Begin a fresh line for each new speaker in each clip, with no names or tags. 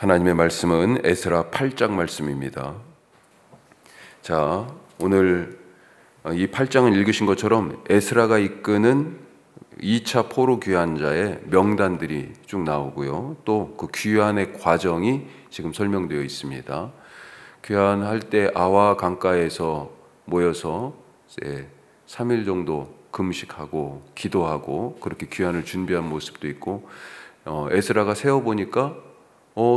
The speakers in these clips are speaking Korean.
하나님의 말씀은 에스라 8장 말씀입니다. 자, 오늘 이 8장을 읽으신 것처럼 에스라가 이끄는 2차 포로 귀환자의 명단들이 쭉 나오고요. 또 그 귀환의 과정이 지금 설명되어 있습니다. 귀환할 때 아와 강가에서 모여서 3일 정도 금식하고 기도하고 그렇게 귀환을 준비한 모습도 있고, 에스라가 세어보니까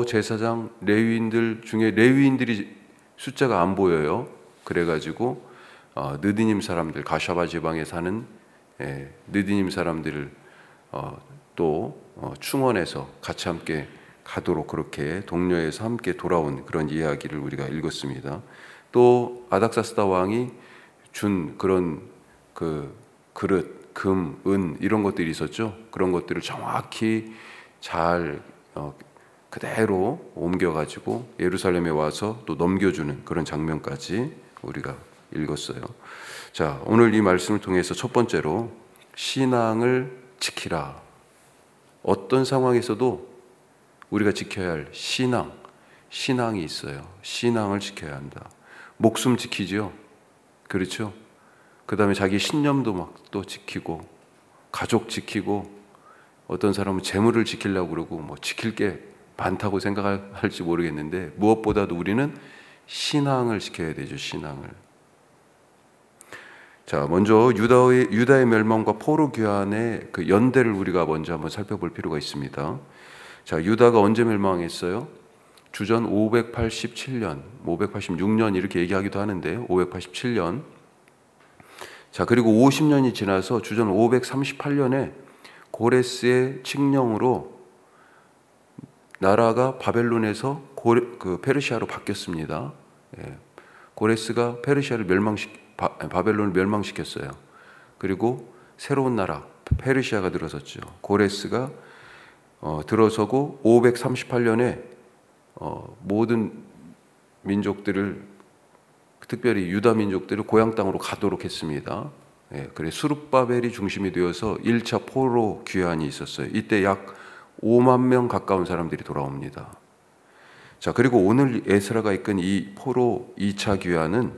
제사장 레위인들 중에 레위인들이 숫자가 안 보여요. 그래가지고 느디님 사람들, 가샤바 지방에 사는 느디님 사람들을 또 충원해서 같이 함께 가도록 그렇게 독려해서 함께 돌아온 그런 이야기를 우리가 읽었습니다. 또 아닥사스다 왕이 준 그런 그 그릇, 금, 은 이런 것들이 있었죠. 그런 것들을 정확히 잘 그대로 옮겨가지고 예루살렘에 와서 또 넘겨주는 그런 장면까지 우리가 읽었어요. 자, 오늘 이 말씀을 통해서 첫 번째로 신앙을 지키라. 어떤 상황에서도 우리가 지켜야 할 신앙이 있어요. 신앙을 지켜야 한다. 목숨 지키죠. 그렇죠? 그 다음에 자기 신념도 막 또 지키고, 가족 지키고, 어떤 사람은 재물을 지키려고 그러고, 뭐 지킬 게 많다고 생각할지 모르겠는데, 무엇보다도 우리는 신앙을 지켜야 되죠. 신앙을. 자, 먼저 유다의 멸망과 포로 귀환의 그 연대를 우리가 먼저 한번 살펴볼 필요가 있습니다. 자, 유다가 언제 멸망했어요? 주전 587년, 586년 이렇게 얘기하기도 하는데 587년. 자, 그리고 50년이 지나서 주전 538년에 고레스의 칙령으로 나라가 바벨론에서 페르시아로 바뀌었습니다. 고레스가 바벨론을 멸망시켰어요. 그리고 새로운 나라 페르시아가 들어섰죠. 고레스가 들어서고 538년에 모든 민족들을, 특별히 유다 민족들을 고향 땅으로 가도록 했습니다. 그래 수룹바벨이 중심이 되어서 1차 포로 귀환이 있었어요. 이때 약 5만 명 가까운 사람들이 돌아옵니다. 자, 그리고 오늘 에스라가 이끈 이 포로 2차 귀환은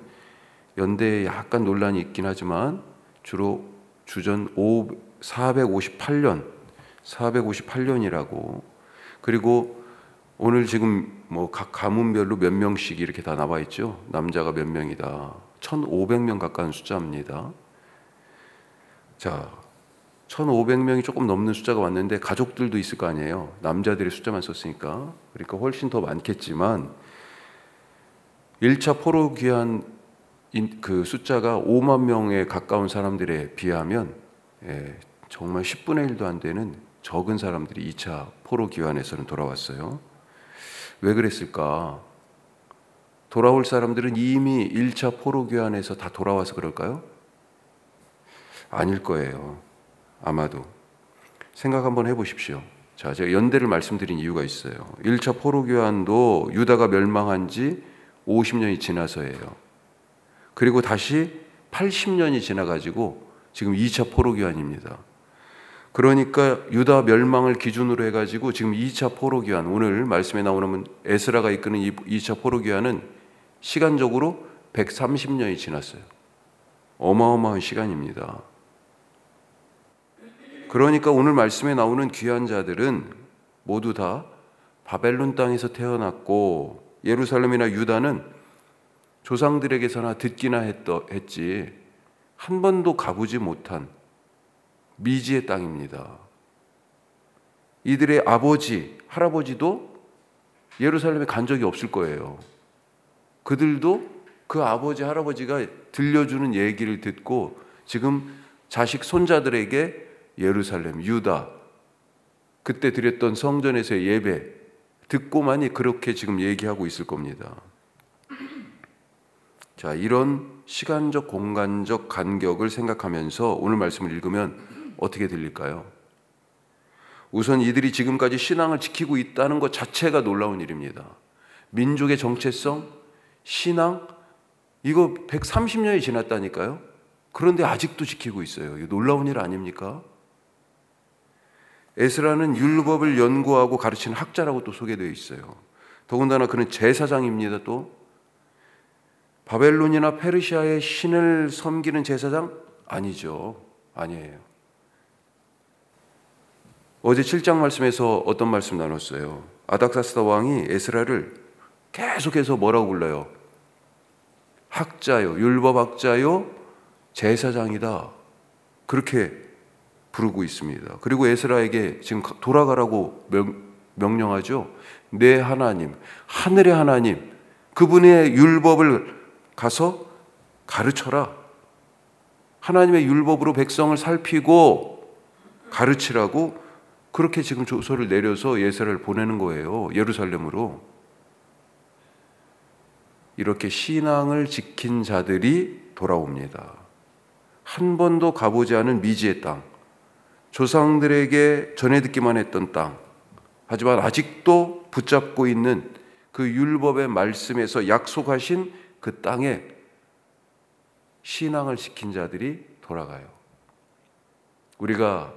연대에 약간 논란이 있긴 하지만 주로 주전 458년이라고, 그리고 오늘 지금 뭐 각 가문별로 몇 명씩 이렇게 다 나와 있죠. 남자가 몇 명이다. 1,500명 가까운 숫자입니다. 자, 1,500명이 조금 넘는 숫자가 왔는데 가족들도 있을 거 아니에요. 남자들의 숫자만 썼으니까. 그러니까 훨씬 더 많겠지만 1차 포로 귀환 그 숫자가 5만 명에 가까운 사람들에 비하면 정말 10분의 1도 안 되는 적은 사람들이 2차 포로 귀환에서는 돌아왔어요. 왜 그랬을까? 돌아올 사람들은 이미 1차 포로 귀환에서 다 돌아와서 그럴까요? 아닐 거예요. 아마도. 생각 한번 해보십시오. 자, 제가 연대를 말씀드린 이유가 있어요. 1차 포로 귀환도 유다가 멸망한 지 50년이 지나서예요. 그리고 다시 80년이 지나가지고 지금 2차 포로 귀환입니다. 그러니까 유다 멸망을 기준으로 해가지고 지금 2차 포로 귀환, 오늘 말씀에 나오는 에스라가 이끄는 2차 포로 귀환은 시간적으로 130년이 지났어요. 어마어마한 시간입니다. 그러니까 오늘 말씀에 나오는 귀환자들은 모두 다 바벨론 땅에서 태어났고, 예루살렘이나 유다는 조상들에게서나 듣기나 했지 한 번도 가보지 못한 미지의 땅입니다. 이들의 아버지, 할아버지도 예루살렘에 간 적이 없을 거예요. 그들도 그 아버지, 할아버지가 들려주는 얘기를 듣고 지금 자식, 손자들에게 예루살렘, 유다, 그때 드렸던 성전에서의 예배 듣고만이 그렇게 지금 얘기하고 있을 겁니다. 자, 이런 시간적, 공간적 간격을 생각하면서 오늘 말씀을 읽으면 어떻게 들릴까요? 우선 이들이 지금까지 신앙을 지키고 있다는 것 자체가 놀라운 일입니다. 민족의 정체성, 신앙, 이거 130년이 지났다니까요. 그런데 아직도 지키고 있어요. 이거 놀라운 일 아닙니까? 에스라는 율법을 연구하고 가르치는 학자라고 또 소개되어 있어요. 더군다나 그는 제사장입니다. 또 바벨론이나 페르시아의 신을 섬기는 제사장? 아니죠. 아니에요. 어제 7장 말씀에서 어떤 말씀 나눴어요? 아닥사스다 왕이 에스라를 계속해서 뭐라고 불러요? 학자요, 율법학자요, 제사장이다. 그렇게 부르고 있습니다. 그리고 에스라에게 지금 돌아가라고 명령하죠. 내 하나님, 하늘의 하나님, 그분의 율법을 가서 가르쳐라. 하나님의 율법으로 백성을 살피고 가르치라고 그렇게 지금 조서를 내려서 에스라를 보내는 거예요. 예루살렘으로. 이렇게 신앙을 지킨 자들이 돌아옵니다. 한 번도 가보지 않은 미지의 땅, 조상들에게 전해 듣기만 했던 땅, 하지만 아직도 붙잡고 있는 그 율법의 말씀에서 약속하신 그 땅에 신앙을 지킨 자들이 돌아가요. 우리가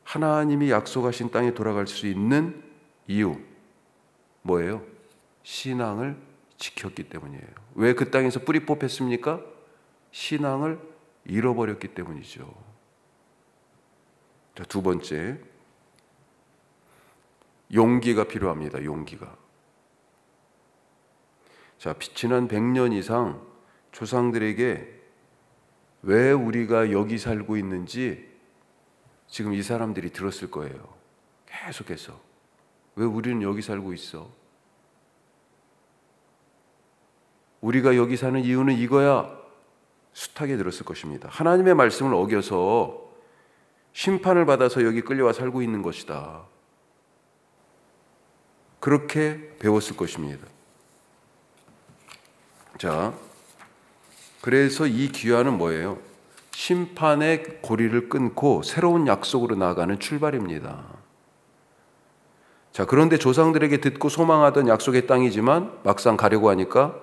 하나님이 약속하신 땅에 돌아갈 수 있는 이유 뭐예요? 신앙을 지켰기 때문이에요. 왜 그 땅에서 뿌리 뽑혔습니까? 신앙을 잃어버렸기 때문이죠. 자, 두 번째, 용기가 필요합니다. 용기가. 자, 지난 100년 이상 조상들에게 왜 우리가 여기 살고 있는지 지금 이 사람들이 들었을 거예요. 계속해서. 왜 우리는 여기 살고 있어? 우리가 여기 사는 이유는 이거야. 숱하게 들었을 것입니다. 하나님의 말씀을 어겨서 심판을 받아서 여기 끌려와 살고 있는 것이다. 그렇게 배웠을 것입니다. 자, 그래서 이 귀환은 뭐예요? 심판의 고리를 끊고 새로운 약속으로 나아가는 출발입니다. 자, 그런데 조상들에게 듣고 소망하던 약속의 땅이지만 막상 가려고 하니까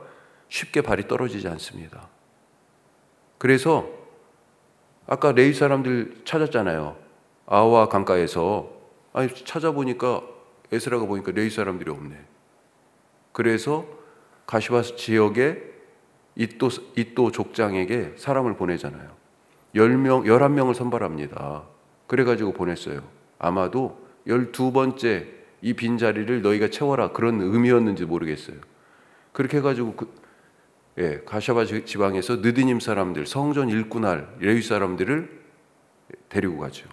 쉽게 발이 떨어지지 않습니다. 그래서 아까 레위 사람들 찾았잖아요. 아와 강가에서. 아니, 찾아보니까 에스라가 보니까 레위 사람들이 없네. 그래서 가시바 지역에 이또 족장에게 사람을 보내잖아요. 11명을 선발합니다. 그래가지고 보냈어요. 아마도 12번째 이 빈자리를 너희가 채워라, 그런 의미였는지 모르겠어요. 그렇게 해가지고 가샤바 지방에서 느디님 사람들, 성전 일꾼할 레위 사람들을 데리고 가죠.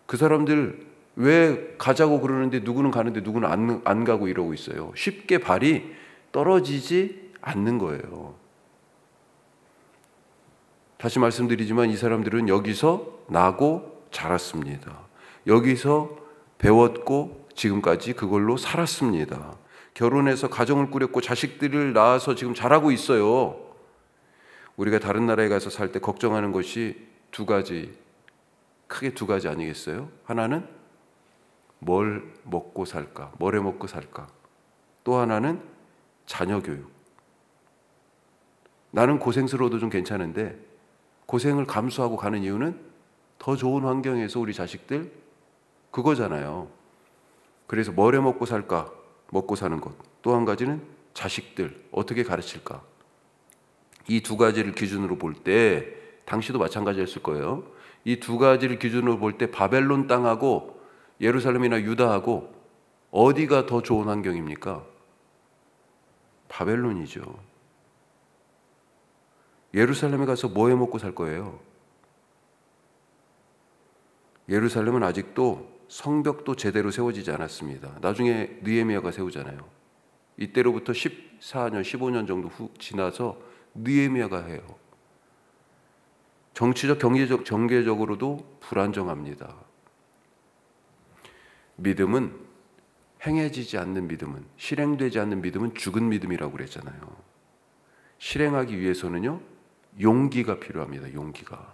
그 사람들 왜 가자고 그러는데 누구는 가는데 누구는 안 가고 이러고 있어요. 쉽게 발이 떨어지지 않는 거예요. 다시 말씀드리지만 이 사람들은 여기서 나고 자랐습니다. 여기서 배웠고 지금까지 그걸로 살았습니다. 결혼해서 가정을 꾸렸고 자식들을 낳아서 지금 자라고 있어요. 우리가 다른 나라에 가서 살 때 걱정하는 것이 두 가지, 크게 두 가지 아니겠어요? 하나는 뭘 먹고 살까? 뭘 해 먹고 살까? 또 하나는 자녀 교육. 나는 고생스러워도 좀 괜찮은데 고생을 감수하고 가는 이유는 더 좋은 환경에서 우리 자식들 그거잖아요. 그래서 뭘 해 먹고 살까? 먹고 사는 것. 또 한 가지는 자식들 어떻게 가르칠까? 이 두 가지를 기준으로 볼 때 당시도 마찬가지였을 거예요. 이 두 가지를 기준으로 볼 때 바벨론 땅하고 예루살렘이나 유다하고 어디가 더 좋은 환경입니까? 바벨론이죠. 예루살렘에 가서 뭐 해 먹고 살 거예요? 예루살렘은 아직도 성벽도 제대로 세워지지 않았습니다. 나중에 느헤미야가 세우잖아요. 이때로부터 14년, 15년 정도 지나서 느헤미야가 해요. 정치적, 경제적, 정계적으로도 불안정합니다. 믿음은 행해지지 않는 믿음은, 실행되지 않는 믿음은 죽은 믿음이라고 그랬잖아요. 실행하기 위해서는요, 용기가 필요합니다. 용기가.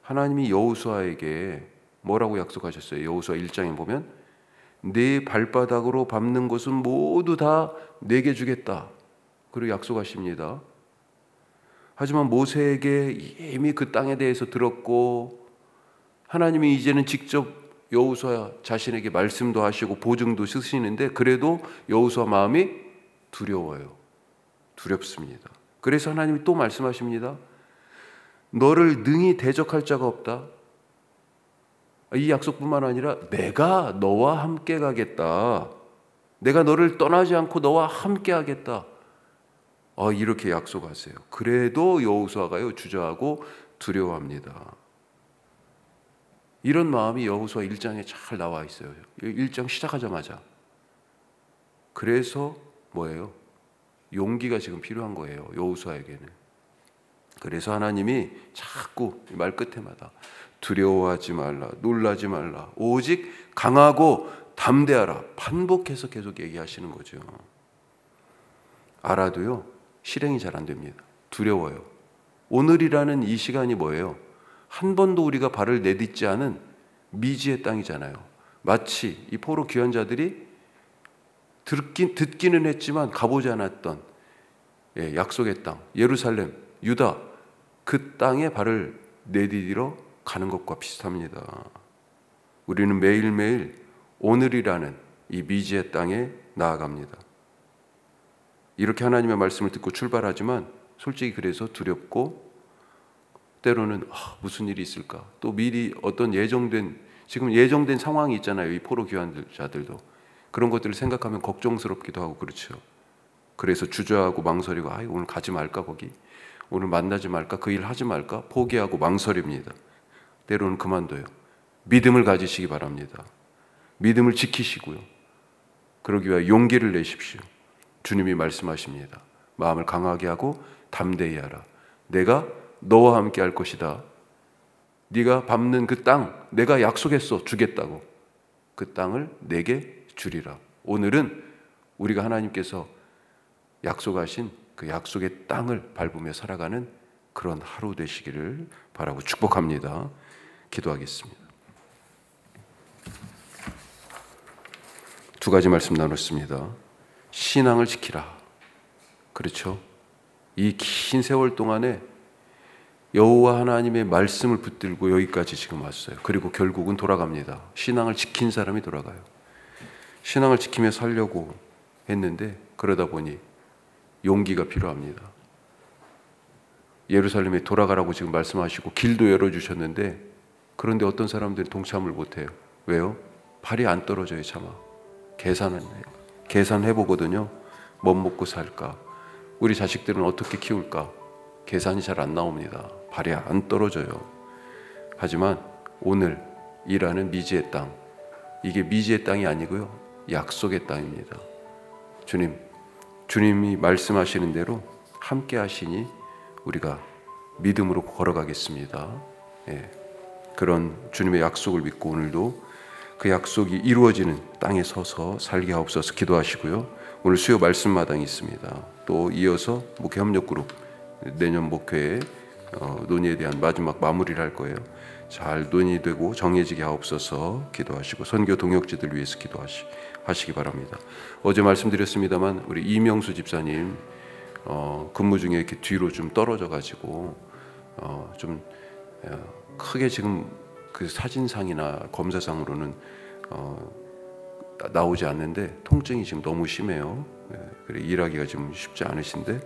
하나님이 여호수아에게 뭐라고 약속하셨어요? 여호수아 1장에 보면 네 발바닥으로 밟는 곳은 모두 다 내게 주겠다. 그리고 약속하십니다. 하지만 모세에게 이미 그 땅에 대해서 들었고 하나님이 이제는 직접 여호수아 자신에게 말씀도 하시고 보증도 쓰시는데 그래도 여호수아 마음이 두려워요. 두렵습니다. 그래서 하나님이 또 말씀하십니다. 너를 능히 대적할 자가 없다. 이 약속뿐만 아니라 내가 너와 함께 가겠다. 내가 너를 떠나지 않고 너와 함께 하겠다. 이렇게 약속하세요. 그래도 여호수아가요 주저하고 두려워합니다. 이런 마음이 여호수아 1장에 잘 나와 있어요. 1장 시작하자마자. 그래서 뭐예요? 용기가 지금 필요한 거예요. 여호수아에게는. 그래서 하나님이 자꾸 말 끝에마다 두려워하지 말라, 놀라지 말라, 오직 강하고 담대하라. 반복해서 계속 얘기하시는 거죠. 알아도요 실행이 잘 안 됩니다. 두려워요. 오늘이라는 이 시간이 뭐예요? 한 번도 우리가 발을 내딛지 않은 미지의 땅이잖아요. 마치 이 포로 귀환자들이 듣기는 했지만 가보지 않았던 약속의 땅, 예루살렘, 유다, 그 땅에 발을 내디디러 가는 것과 비슷합니다. 우리는 매일매일 오늘이라는 이 미지의 땅에 나아갑니다. 이렇게 하나님의 말씀을 듣고 출발하지만 솔직히 그래서 두렵고 때로는 무슨 일이 있을까? 또 미리 어떤 지금 예정된 상황이 있잖아요. 이 포로 귀환자들도. 그런 것들을 생각하면 걱정스럽기도 하고 그렇죠. 그래서 주저하고 망설이고 오늘 가지 말까 거기? 오늘 만나지 말까? 그 일 하지 말까? 포기하고 망설입니다. 때로는 그만둬요. 믿음을 가지시기 바랍니다. 믿음을 지키시고요. 그러기 위해 용기를 내십시오. 주님이 말씀하십니다. 마음을 강하게 하고 담대히 하라. 내가 너와 함께 할 것이다. 네가 밟는 그 땅 내가 약속했어. 주겠다고. 그 땅을 내게 주리라. 오늘은 우리가 하나님께서 약속하신 그 약속의 땅을 밟으며 살아가는 그런 하루 되시기를 바라고 축복합니다. 기도하겠습니다. 두 가지 말씀 나눴습니다. 신앙을 지키라. 그렇죠? 이 긴 세월 동안에 여호와 하나님의 말씀을 붙들고 여기까지 지금 왔어요. 그리고 결국은 돌아갑니다. 신앙을 지킨 사람이 돌아가요. 신앙을 지키며 살려고 했는데 그러다 보니 용기가 필요합니다. 예루살렘에 돌아가라고 지금 말씀하시고 길도 열어주셨는데 그런데 어떤 사람들은 동참을 못해요. 왜요? 발이 안 떨어져요. 차마. 계산해보거든요. 뭐 먹고 살까? 우리 자식들은 어떻게 키울까? 계산이 잘 안 나옵니다. 발이 안 떨어져요. 하지만 오늘 일하는 미지의 땅, 이게 미지의 땅이 아니고요. 약속의 땅입니다. 주님이 말씀하시는 대로 함께 하시니 우리가 믿음으로 걸어가겠습니다. 그런 주님의 약속을 믿고 오늘도 그 약속이 이루어지는 땅에 서서 살게 하옵소서 기도하시고요. 오늘 수요 말씀 마당이 있습니다. 또 이어서 목회 협력 그룹 내년 목회의 논의에 대한 마지막 마무리를 할 거예요. 잘 논의되고 정해지게 하옵소서 기도하시고 선교 동역자들 위해서 기도하시기 바랍니다. 어제 말씀드렸습니다만 우리 이명수 집사님 근무 중에 이렇게 뒤로 좀 떨어져 가지고 좀 크게 지금 그 사진상이나 검사상으로는 나오지 않는데 통증이 지금 너무 심해요. 그래 일하기가 좀 쉽지 않으신데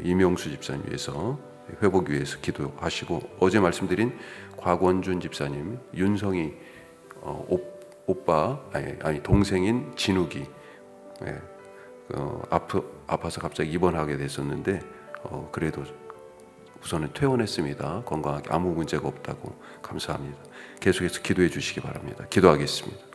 이명수 집사님 위해서 회복 위해서 기도하시고 어제 말씀드린 곽원준 집사님 윤성이 동생인 진욱이 아파서 갑자기 입원하게 됐었는데 그래도 우선은 퇴원했습니다. 건강하게 아무 문제가 없다고 감사합니다. 계속해서 기도해 주시기 바랍니다. 기도하겠습니다.